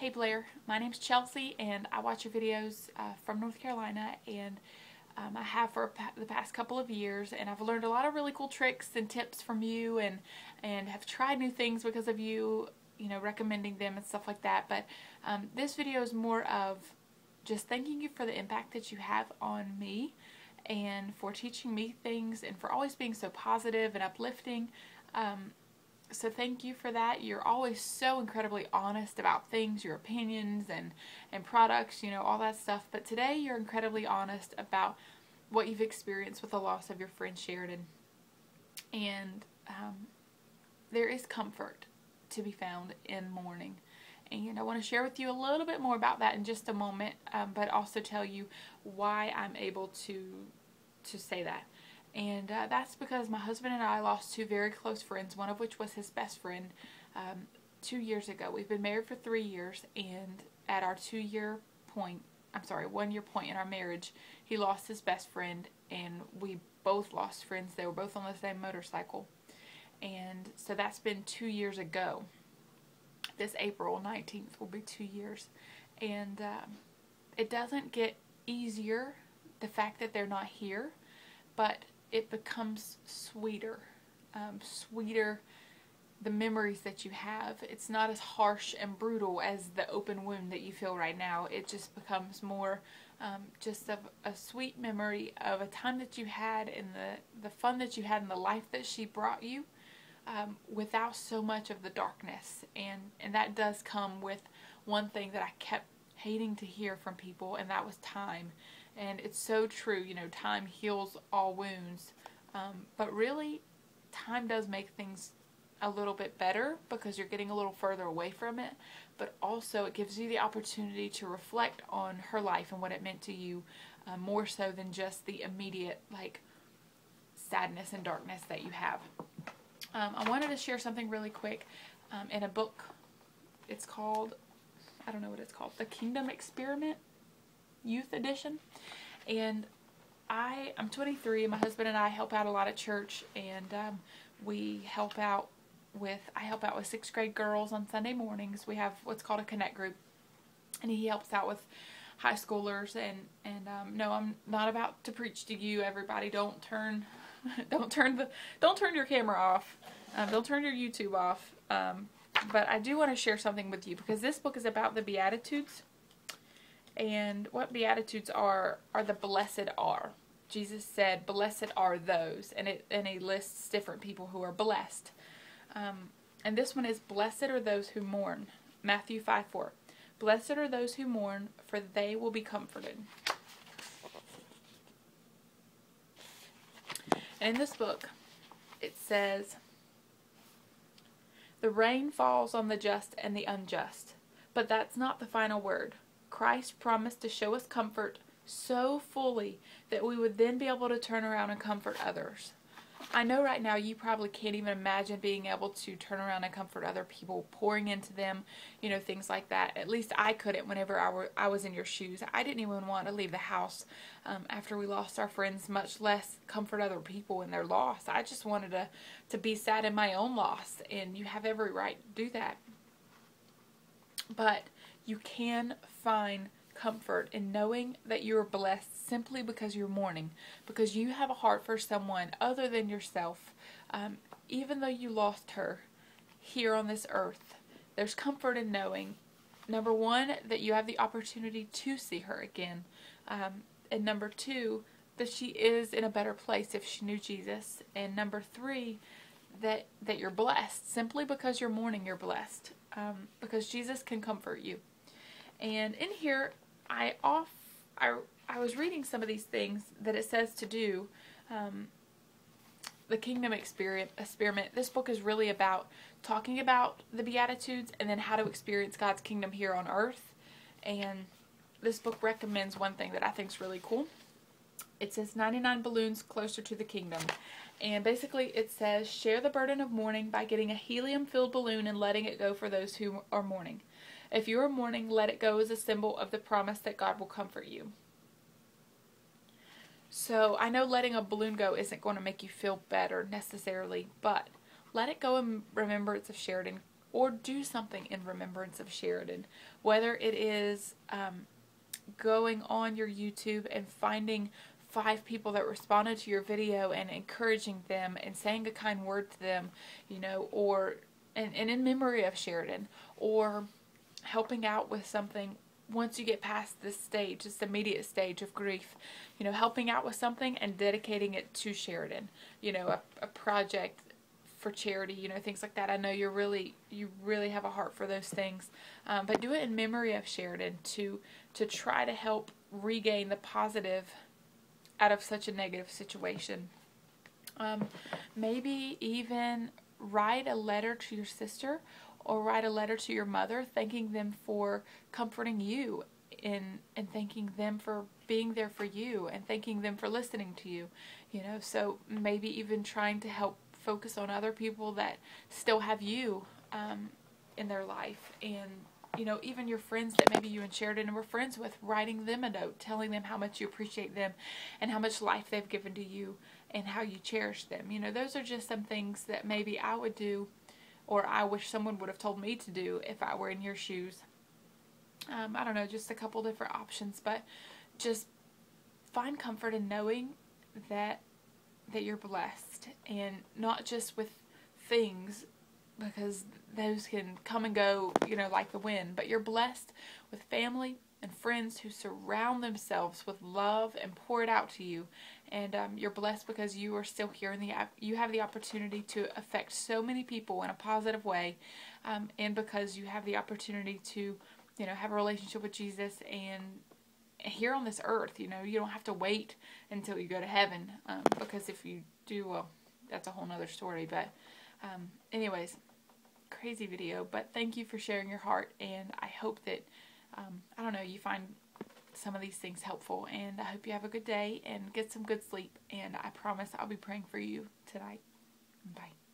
Hey Blair, my name's Chelsea and I watch your videos from North Carolina, and I have for the past couple of years, and I've learned a lot of really cool tricks and tips from you, and have tried new things because of you, recommending them and stuff like that. But this video is more of just thanking you for the impact that you have on me and for teaching me things and for always being so positive and uplifting. So thank you for that. You're always so incredibly honest about things, your opinions and products, all that stuff. But today you're incredibly honest about what you've experienced with the loss of your friend Sheridan. And there is comfort to be found in mourning. And I want to share with you a little bit more about that in just a moment, but also tell you why I'm able to say that. And that's because my husband and I lost two very close friends, one of which was his best friend 2 years ago. We've been married for 3 years, and at our 1 year point in our marriage, he lost his best friend, and we both lost friends. They were both on the same motorcycle. And so that's been 2 years ago. This April 19th will be 2 years. And it doesn't get easier, the fact that they're not here, but it becomes sweeter. The memories that you have. It's not as harsh and brutal as the open wound that you feel right now. It just becomes more just of a sweet memory of a time that you had, and the fun that you had, and the life that she brought you, without so much of the darkness. And that does come with one thing that I kept hating to hear from people, and that was time. And it's so true, time heals all wounds. But really, time does make things a little bit better because you're getting a little further away from it. But also, it gives you the opportunity to reflect on her life and what it meant to you, more so than just the immediate, sadness and darkness that you have. I wanted to share something really quick in a book. It's called, I don't know what it's called, The Kingdom Experiment, Youth Edition. And I'm 23, and my husband and I help out a lot at church, and I help out with 6th grade girls on Sunday mornings. We have what's called a connect group, and he helps out with high schoolers. And no, I'm not about to preach to you, everybody. Don't turn your camera off. Don't turn your YouTube off. But I do want to share something with you, because this book is about the Beatitudes. And what Beatitudes are the blessed are. Jesus said, blessed are those. And he lists different people who are blessed. And this one is, blessed are those who mourn. Matthew 5:4. Blessed are those who mourn, for they will be comforted. And in this book, it says, the rain falls on the just and the unjust. But that's not the final word. Christ promised to show us comfort so fully that we would then be able to turn around and comfort others. I know right now you probably can't even imagine being able to turn around and comfort other people, pouring into them, things like that. At least I couldn't whenever I was in your shoes. I didn't even want to leave the house after we lost our friends, much less comfort other people in their loss. I just wanted to be sad in my own loss, and you have every right to do that. But you can find comfort in knowing that you are blessed simply because you're mourning, because you have a heart for someone other than yourself. Even though you lost her here on this earth, there's comfort in knowing, number one, that you have the opportunity to see her again, and number two, that she is in a better place if she knew Jesus, and number three, that you're blessed. Simply because you're mourning, you're blessed, because Jesus can comfort you. And in here, I was reading some of these things that it says to do. The Kingdom Experiment. This book is really about talking about the Beatitudes and then how to experience God's kingdom here on earth. And this book recommends one thing that I think is really cool. It says 99 balloons closer to the kingdom. And basically it says, share the burden of mourning by getting a helium-filled balloon and letting it go for those who are mourning. If you are mourning, let it go as a symbol of the promise that God will comfort you. So I know letting a balloon go isn't going to make you feel better necessarily, but let it go in remembrance of Sheridan or do something in remembrance of Sheridan. Whether it is going on your YouTube and finding 5 people that responded to your video and encouraging them and saying a kind word to them, you know, or and in memory of Sheridan, or helping out with something once you get past this stage, this immediate stage of grief, you know, helping out with something and dedicating it to Sheridan, you know, a project for charity, you know, things like that. I know you really have a heart for those things, but do it in memory of Sheridan to try to help regain the positive out of such a negative situation. Maybe even write a letter to your sister or write a letter to your mother, thanking them for comforting you and thanking them for being there for you and thanking them for listening to you, you know. So maybe even trying to help focus on other people that still have you in their life, and you know, even your friends that maybe you and Sheridan were friends with, writing them a note telling them how much you appreciate them and how much life they've given to you and how you cherish them. You know, those are just some things that maybe I would do, or I wish someone would have told me to do if I were in your shoes. I don't know, just a couple different options, but just find comfort in knowing that you're blessed, and not just with things, because those can come and go, you know, like the wind, but you're blessed with family and friends who surround themselves with love and pour it out to you. And you're blessed because you are still here, and you have the opportunity to affect so many people in a positive way, and because you have the opportunity to, you know, have a relationship with Jesus and here on this earth. You know, you don't have to wait until you go to heaven, because if you do, well, that's a whole nother story. But anyways, crazy video, but thank you for sharing your heart, and I hope that I don't know, you find some of these things helpful, and I hope you have a good day and get some good sleep, and I promise I'll be praying for you tonight. Bye.